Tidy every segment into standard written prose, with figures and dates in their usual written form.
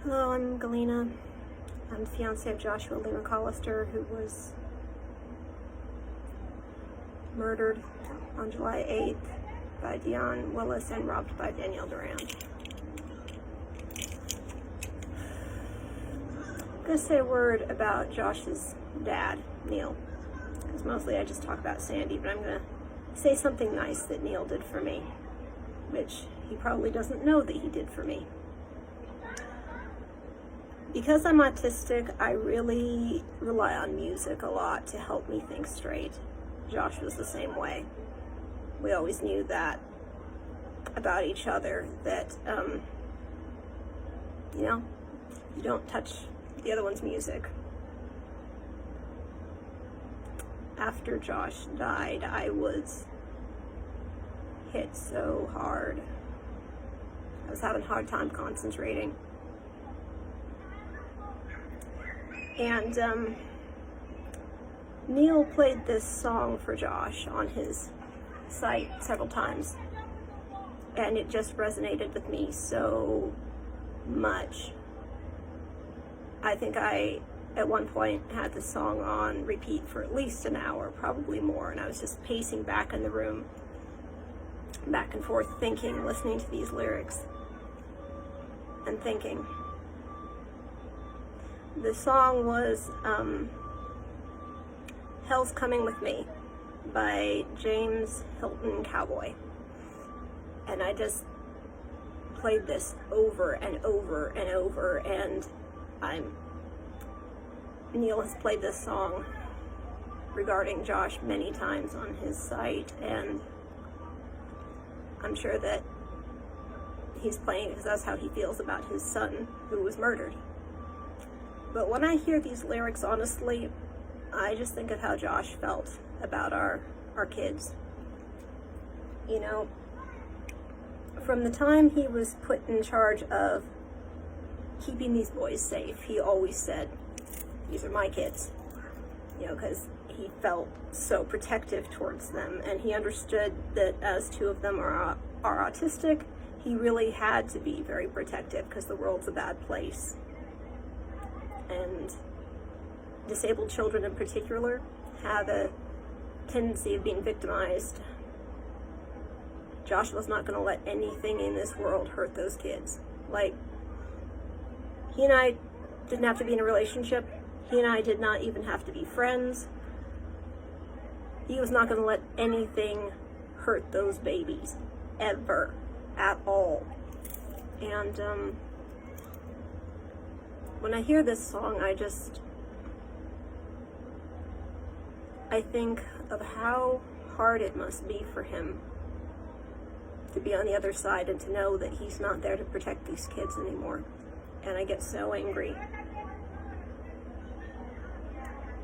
Hello, I'm Galena. I'm the fiancé of Joshua Lee McCollister, who was murdered on July 8th by Deunn Willis and robbed by Danielle Durand. I'm going to say a word about Josh's dad, Neil, because mostly I just talk about Sandy, but I'm going to say something nice that Neil did for me, which he probably doesn't know that he did for me. Because I'm autistic, I really rely on music a lot to help me think straight. Josh was the same way. We always knew that about each other, that, you don't touch the other one's music. After Josh died, I was hit so hard. I was having a hard time concentrating. And Neil played this song for Josh on his site several times, and it just resonated with me so much. I think I, at one point, had the song on repeat for at least an hour, probably more, and I was just pacing back in the room, back and forth, thinking, listening to these lyrics, and thinking. The song was Hell's Coming With Me by James Hilton Cowboy. And I just played this over and over and over, and Neil has played this song regarding Josh many times on his site, and I'm sure that he's playing it because that's how he feels about his son who was murdered. But when I hear these lyrics, honestly, I just think of how Josh felt about our kids. You know, from the time he was put in charge of keeping these boys safe, he always said, these are my kids, because he felt so protective towards them, and he understood that as two of them are autistic, he really had to be very protective because the world's a bad place. And disabled children in particular have a tendency of being victimized. Josh was not going to let anything in this world hurt those kids. Like, he and I didn't have to be in a relationship. He and I did not even have to be friends. He was not going to let anything hurt those babies, ever, at all. And, when I hear this song, I think of how hard it must be for him to be on the other side and to know that he's not there to protect these kids anymore. And I get so angry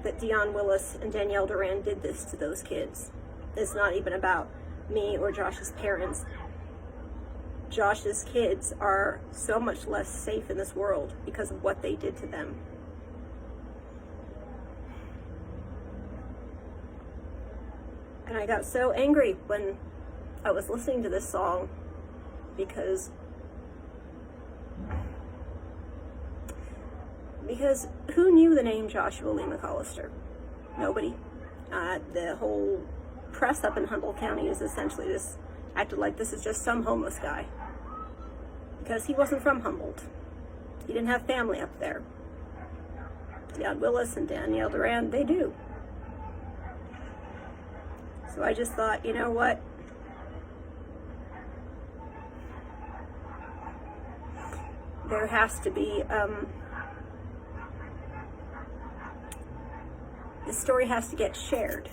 that Deunn Willis and Danielle Durand did this to those kids. It's not even about me or Josh's parents. Josh's kids are so much less safe in this world because of what they did to them. And I got so angry when I was listening to this song because who knew the name Joshua Lee McCollister? Nobody. The whole press up in Humboldt County is essentially just acted like this is just some homeless guy. Because he wasn't from Humboldt. He didn't have family up there. Deunn Willis and Danielle Durand, they do. So I just thought, you know what? There has to be, this story has to get shared.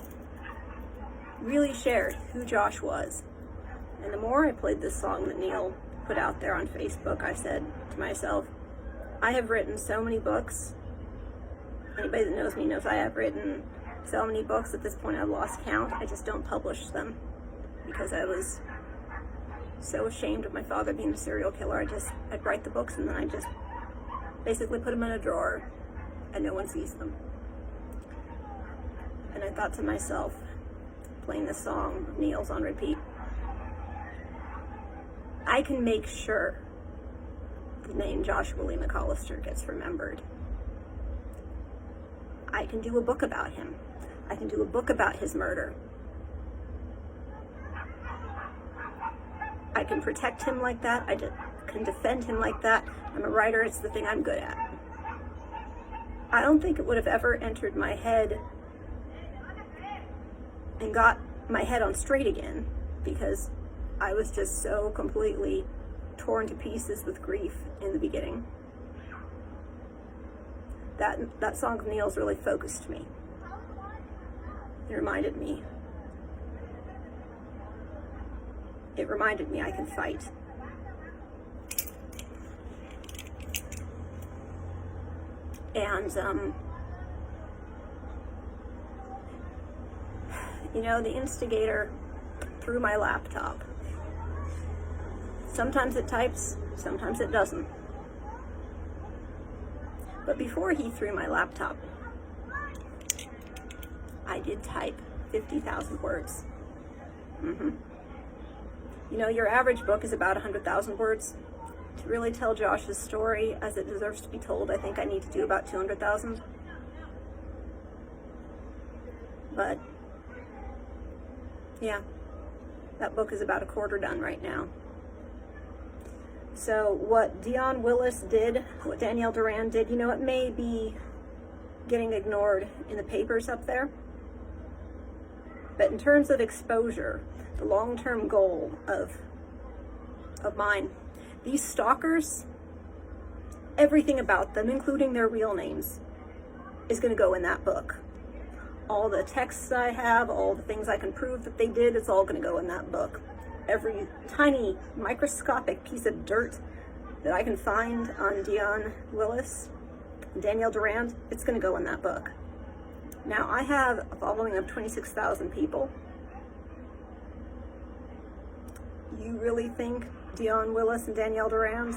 Really shared, who Josh was. And the more I played this song that Neil put out there on Facebook, I said to myself, I have written so many books. Anybody that knows me knows I have written so many books. At this point I've lost count. I just don't publish them because I was so ashamed of my father being a serial killer. I'd write the books and then I just basically put them in a drawer and no one sees them. And I thought to myself, playing this song of Neil's on repeat, I can make sure the name Joshua Lee McCollister gets remembered. I can do a book about him. I can do a book about his murder. I can protect him like that. I can defend him like that. I'm a writer. It's the thing I'm good at. I don't think it would have ever entered my head and got my head on straight again, because I was just so completely torn to pieces with grief in the beginning. That song of Neil's really focused me. It reminded me I can fight. And, you know, the instigator threw my laptop. Sometimes it types, sometimes it doesn't. But before he threw my laptop, I did type 50,000 words. You know, your average book is about 100,000 words. To really tell Josh's story as it deserves to be told, I think I need to do about 200,000. But, yeah, that book is about a quarter done right now. So what Deunn Willis did, what Danielle Durand did, you know, it may be getting ignored in the papers up there. But in terms of exposure, the long-term goal of mine, these stalkers, everything about them, including their real names, is going to go in that book. All the texts I have, all the things I can prove that they did, it's all going to go in that book. Every tiny microscopic piece of dirt that I can find on Deunn Willis, Danielle Durand, it's going to go in that book. Now, I have a following of 26,000 people. You really think Deunn Willis and Danielle Durand?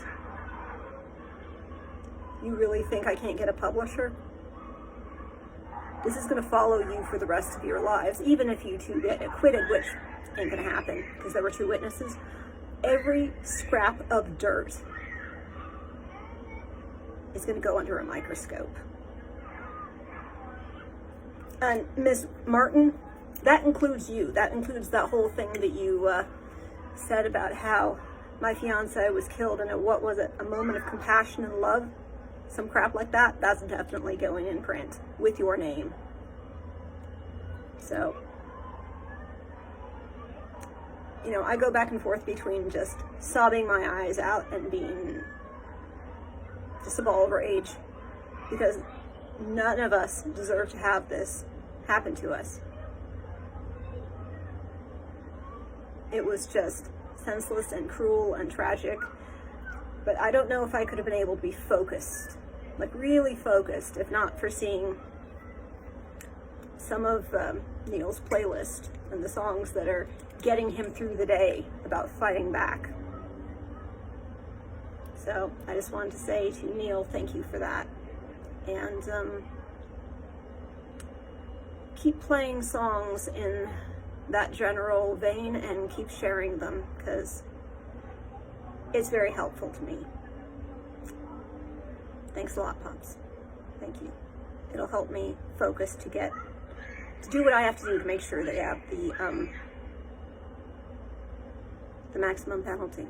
You really think I can't get a publisher? This is going to follow you for the rest of your lives, even if you two get acquitted, which ain't going to happen because there were 2 witnesses. Every scrap of dirt is going to go under a microscope. And Ms. Martin, that includes you. That includes that whole thing that you said about how my fiancé was killed and what was it, a moment of compassion and love? Some crap like that. That's definitely going in print with your name. So, you know, I go back and forth between just sobbing my eyes out and being just a ball of rage, because none of us deserve to have this happen to us. It was just senseless and cruel and tragic, but I don't know if I could have been able to be focused, like really focused, if not for seeing some of Neil's playlist and the songs that are getting him through the day about fighting back. So I just wanted to say to Neil, thank you for that. And keep playing songs in that general vein and keep sharing them, because it's very helpful to me. Thanks a lot, Pops. Thank you. It'll help me focus to do what I have to do to make sure they have the maximum penalty.